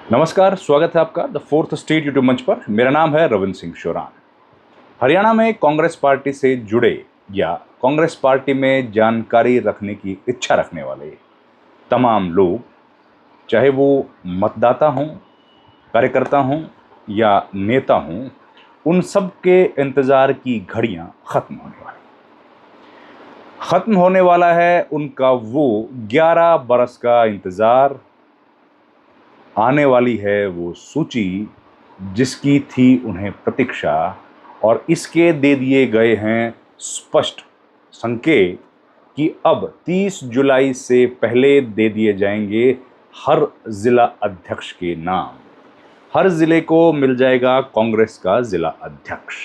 नमस्कार, स्वागत है आपका द फोर्थ स्टेट यूट्यूब मंच पर। मेरा नाम है रविंद्र सिंह शोरान। हरियाणा में कांग्रेस पार्टी से जुड़े या कांग्रेस पार्टी में जानकारी रखने की इच्छा रखने वाले तमाम लोग, चाहे वो मतदाता हों, कार्यकर्ता हों या नेता हों, उन सब के इंतज़ार की घड़ियां ख़त्म होने वाला है उनका वो 11 बरस का इंतज़ार। आने वाली है वो सूची जिसकी थी उन्हें प्रतीक्षा, और इसके दे दिए गए हैं स्पष्ट संकेत कि अब 30 जुलाई से पहले दे दिए जाएंगे हर जिला अध्यक्ष के नाम। हर जिले को मिल जाएगा कांग्रेस का जिला अध्यक्ष।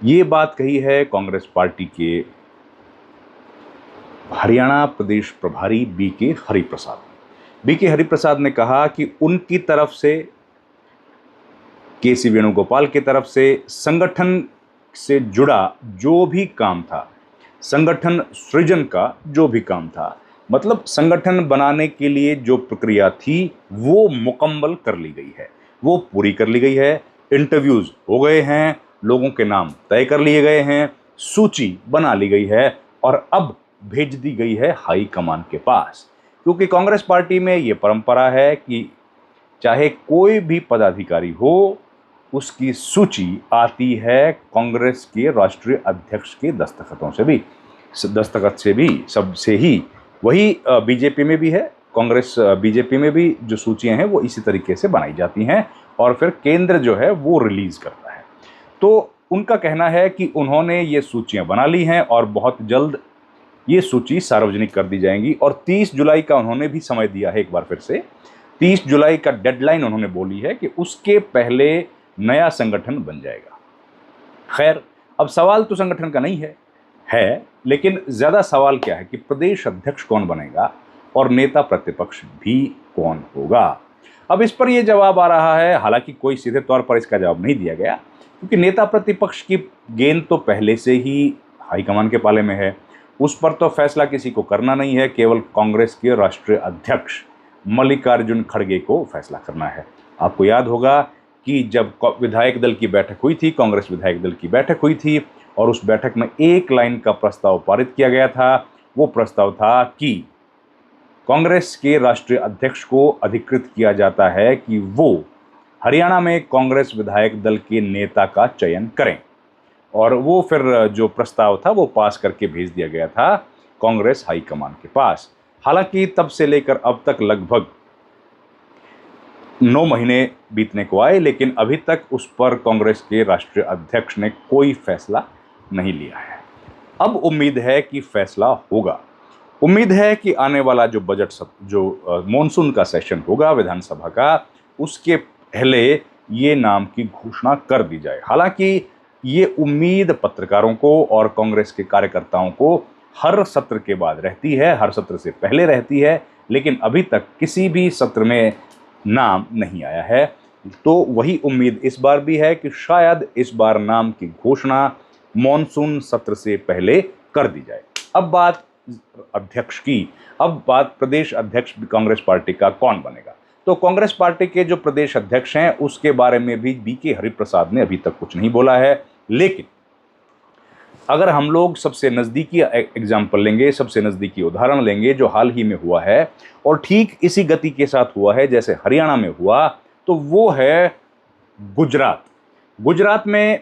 ये बात कही है कांग्रेस पार्टी के हरियाणा प्रदेश प्रभारी बीके हरिप्रसाद ने कहा कि उनकी तरफ से, केसी वेणुगोपाल की तरफ से संगठन से जुड़ा जो भी काम था, संगठन सृजन का जो भी काम था, मतलब संगठन बनाने के लिए जो प्रक्रिया थी वो मुकम्मल कर ली गई है, वो पूरी कर ली गई है। इंटरव्यूज हो गए हैं, लोगों के नाम तय कर लिए गए हैं, सूची बना ली गई है और अब भेज दी गई है हाई कमान के पास। क्योंकि कांग्रेस पार्टी में ये परंपरा है कि चाहे कोई भी पदाधिकारी हो, उसकी सूची आती है कांग्रेस के राष्ट्रीय अध्यक्ष के दस्तखत से भी सबसे ही। वही बीजेपी में भी है, कांग्रेस बीजेपी में भी जो सूचियां हैं वो इसी तरीके से बनाई जाती हैं और फिर केंद्र जो है वो रिलीज करता है। तो उनका कहना है कि उन्होंने ये सूचियां बना ली हैं और बहुत जल्द ये सूची सार्वजनिक कर दी जाएंगी। और 30 जुलाई का उन्होंने भी समय दिया है, एक बार फिर से 30 जुलाई का डेडलाइन उन्होंने बोली है कि उसके पहले नया संगठन बन जाएगा। खैर, अब सवाल तो संगठन का नहीं है, लेकिन ज़्यादा सवाल क्या है कि प्रदेश अध्यक्ष कौन बनेगा और नेता प्रतिपक्ष भी कौन होगा। अब इस पर यह जवाब आ रहा है, हालांकि कोई सीधे तौर पर इसका जवाब नहीं दिया गया, क्योंकि नेता प्रतिपक्ष की गेंद तो पहले से ही हाईकमान के पाले में है। उस पर तो फैसला किसी को करना नहीं है, केवल कांग्रेस के राष्ट्रीय अध्यक्ष मल्लिकार्जुन खड़गे को फैसला करना है। आपको याद होगा कि जब विधायक दल की बैठक हुई थी, कांग्रेस विधायक दल की बैठक हुई थी और उस बैठक में एक लाइन का प्रस्ताव पारित किया गया था। वो प्रस्ताव था कि कांग्रेस के राष्ट्रीय अध्यक्ष को अधिकृत किया जाता है कि वो हरियाणा में कांग्रेस विधायक दल के नेता का चयन करें, और वो फिर जो प्रस्ताव था वो पास करके भेज दिया गया था कांग्रेस हाईकमान के पास। हालांकि तब से लेकर अब तक लगभग 9 महीने बीतने को आए, लेकिन अभी तक उस पर कांग्रेस के राष्ट्रीय अध्यक्ष ने कोई फैसला नहीं लिया है। अब उम्मीद है कि फैसला होगा। उम्मीद है कि आने वाला जो मॉनसून का सेशन होगा विधानसभा का, उसके पहले ये नाम की घोषणा कर दी जाए। हालांकि ये उम्मीद पत्रकारों को और कांग्रेस के कार्यकर्ताओं को हर सत्र के बाद रहती है, हर सत्र से पहले रहती है, लेकिन अभी तक किसी भी सत्र में नाम नहीं आया है। तो वही उम्मीद इस बार भी है कि शायद इस बार नाम की घोषणा मॉनसून सत्र से पहले कर दी जाए। अब बात अध्यक्ष की, अब बात प्रदेश अध्यक्ष कांग्रेस पार्टी का कौन बनेगा। तो कांग्रेस पार्टी के जो प्रदेश अध्यक्ष हैं उसके बारे में भी बीके हरिप्रसाद ने अभी तक कुछ नहीं बोला है। लेकिन अगर हम लोग सबसे नज़दीकी एग्जाम्पल लेंगे, सबसे नज़दीकी उदाहरण लेंगे जो हाल ही में हुआ है और ठीक इसी गति के साथ हुआ है जैसे हरियाणा में हुआ, तो वो है गुजरात में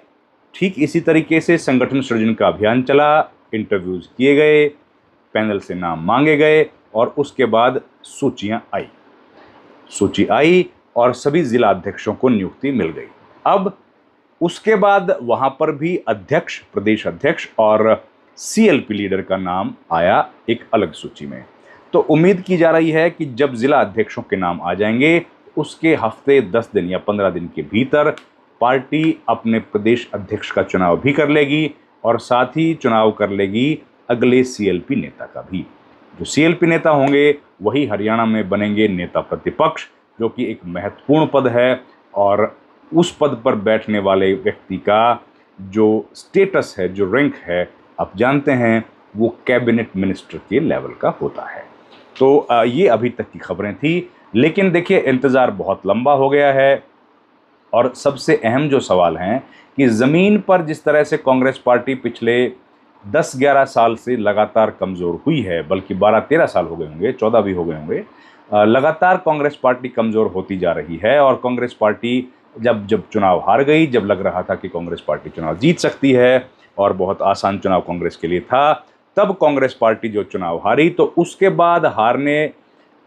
ठीक इसी तरीके से संगठन सृजन का अभियान चला, इंटरव्यूज़ किए गए, पैनल से नाम मांगे गए और उसके बाद सूची आई और सभी जिला अध्यक्षों को नियुक्ति मिल गई। अब उसके बाद वहां पर भी अध्यक्ष, प्रदेश अध्यक्ष और सीएलपी लीडर का नाम आया एक अलग सूची में। तो उम्मीद की जा रही है कि जब जिला अध्यक्षों के नाम आ जाएंगे, उसके हफ्ते 10 दिन या 15 दिन के भीतर पार्टी अपने प्रदेश अध्यक्ष का चुनाव भी कर लेगी और साथ ही चुनाव कर लेगी अगले सीएलपी नेता का भी। जो सीएलपी नेता होंगे वही हरियाणा में बनेंगे नेता प्रतिपक्ष, जो कि एक महत्वपूर्ण पद है और उस पद पर बैठने वाले व्यक्ति का जो स्टेटस है, जो रैंक है, आप जानते हैं वो कैबिनेट मिनिस्टर के लेवल का होता है। तो ये अभी तक की खबरें थी। लेकिन देखिए इंतज़ार बहुत लंबा हो गया है और सबसे अहम जो सवाल हैं कि ज़मीन पर जिस तरह से कांग्रेस पार्टी पिछले 10-11 साल से लगातार कमज़ोर हुई है, बल्कि 12-13 साल हो गए होंगे, 14 भी हो गए होंगे, लगातार कांग्रेस पार्टी कमज़ोर होती जा रही है। और कांग्रेस पार्टी जब जब चुनाव हार गई, जब लग रहा था कि कांग्रेस पार्टी चुनाव जीत सकती है और बहुत आसान चुनाव कांग्रेस के लिए था, तब कांग्रेस पार्टी जो चुनाव हारी, तो उसके बाद हारने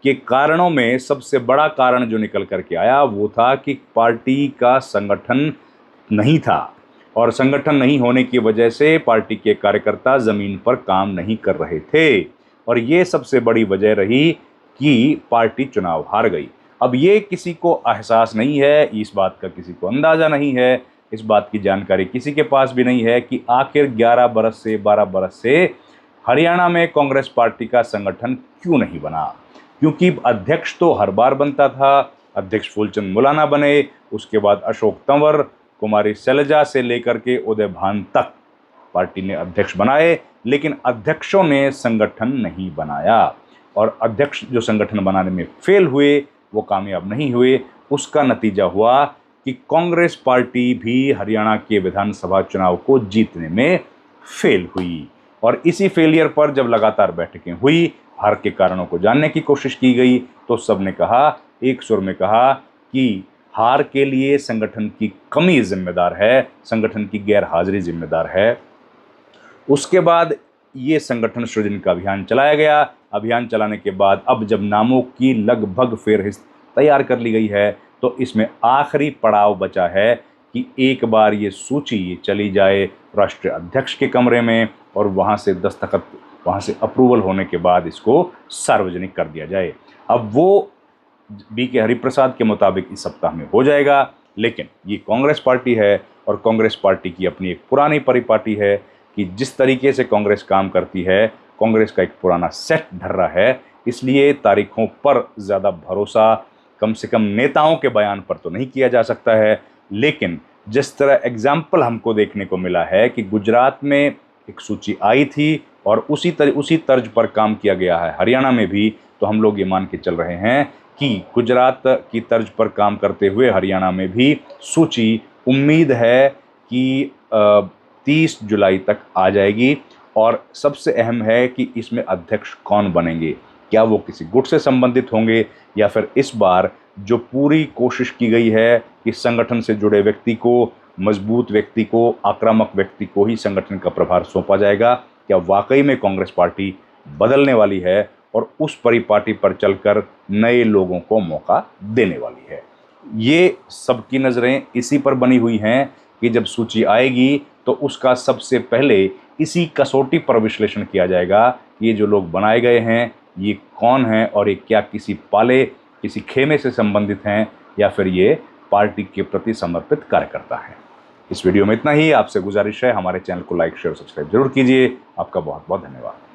के कारणों में सबसे बड़ा कारण जो निकल करके आया वो था कि पार्टी का संगठन नहीं था, और संगठन नहीं होने की वजह से पार्टी के कार्यकर्ता ज़मीन पर काम नहीं कर रहे थे, और ये सबसे बड़ी वजह रही कि पार्टी चुनाव हार गई। अब ये किसी को एहसास नहीं है, इस बात का किसी को अंदाज़ा नहीं है, इस बात की जानकारी किसी के पास भी नहीं है कि आखिर 11 बरस से 12 बरस से हरियाणा में कांग्रेस पार्टी का संगठन क्यों नहीं बना। क्योंकि अध्यक्ष तो हर बार बनता था, अध्यक्ष फूलचंद मुलाना बने, उसके बाद अशोक तंवर, कुमारी शैलजा से लेकर के उदय भान तक पार्टी ने अध्यक्ष बनाए, लेकिन अध्यक्षों ने संगठन नहीं बनाया, और अध्यक्ष जो संगठन बनाने में फेल हुए, वो कामयाब नहीं हुए। उसका नतीजा हुआ कि कांग्रेस पार्टी भी हरियाणा के विधानसभा चुनाव को जीतने में फेल हुई, और इसी फेलियर पर जब लगातार बैठकें हुई, हार के कारणों को जानने की कोशिश की गई, तो सबने कहा, एक सुर में कहा कि हार के लिए संगठन की कमी जिम्मेदार है, संगठन की गैर हाजिरी जिम्मेदार है। उसके बाद ये संगठन सृजन का अभियान चलाया गया। अभियान चलाने के बाद अब जब नामों की लगभग फेहरिस्त तैयार कर ली गई है, तो इसमें आखिरी पड़ाव बचा है कि एक बार ये सूची चली जाए राष्ट्रीय अध्यक्ष के कमरे में, और वहाँ से दस्तखत, वहाँ से अप्रूवल होने के बाद इसको सार्वजनिक कर दिया जाए। अब वो बीके हरिप्रसाद के मुताबिक इस सप्ताह में हो जाएगा, लेकिन ये कांग्रेस पार्टी है, और कांग्रेस पार्टी की अपनी एक पुरानी परिपाटी है कि जिस तरीके से कांग्रेस काम करती है, कांग्रेस का एक पुराना सेट ढर रहा है, इसलिए तारीखों पर ज़्यादा भरोसा कम से कम नेताओं के बयान पर तो नहीं किया जा सकता है। लेकिन जिस तरह एग्जाम्पल हमको देखने को मिला है कि गुजरात में एक सूची आई थी और उसी तर्ज पर काम किया गया है हरियाणा में भी, तो हम लोग ये मान के चल रहे हैं कि गुजरात की तर्ज पर काम करते हुए हरियाणा में भी सूची, उम्मीद है कि 30 जुलाई तक आ जाएगी। और सबसे अहम है कि इसमें अध्यक्ष कौन बनेंगे, क्या वो किसी गुट से संबंधित होंगे, या फिर इस बार जो पूरी कोशिश की गई है कि संगठन से जुड़े व्यक्ति को, मजबूत व्यक्ति को, आक्रामक व्यक्ति को ही संगठन का प्रभार सौंपा जाएगा, क्या वाकई में कांग्रेस पार्टी बदलने वाली है और उस परिपाटी पर चलकर नए लोगों को मौका देने वाली है। ये सबकी नज़रें इसी पर बनी हुई हैं कि जब सूची आएगी तो उसका सबसे पहले इसी कसौटी पर विश्लेषण किया जाएगा, ये जो लोग बनाए गए हैं ये कौन हैं, और ये क्या किसी पाले, किसी खेमे से संबंधित हैं, या फिर ये पार्टी के प्रति समर्पित कार्यकर्ता हैं। इस वीडियो में इतना ही। आपसे गुजारिश है, हमारे चैनल को लाइक, शेयर, सब्सक्राइब जरूर कीजिए। आपका बहुत बहुत धन्यवाद।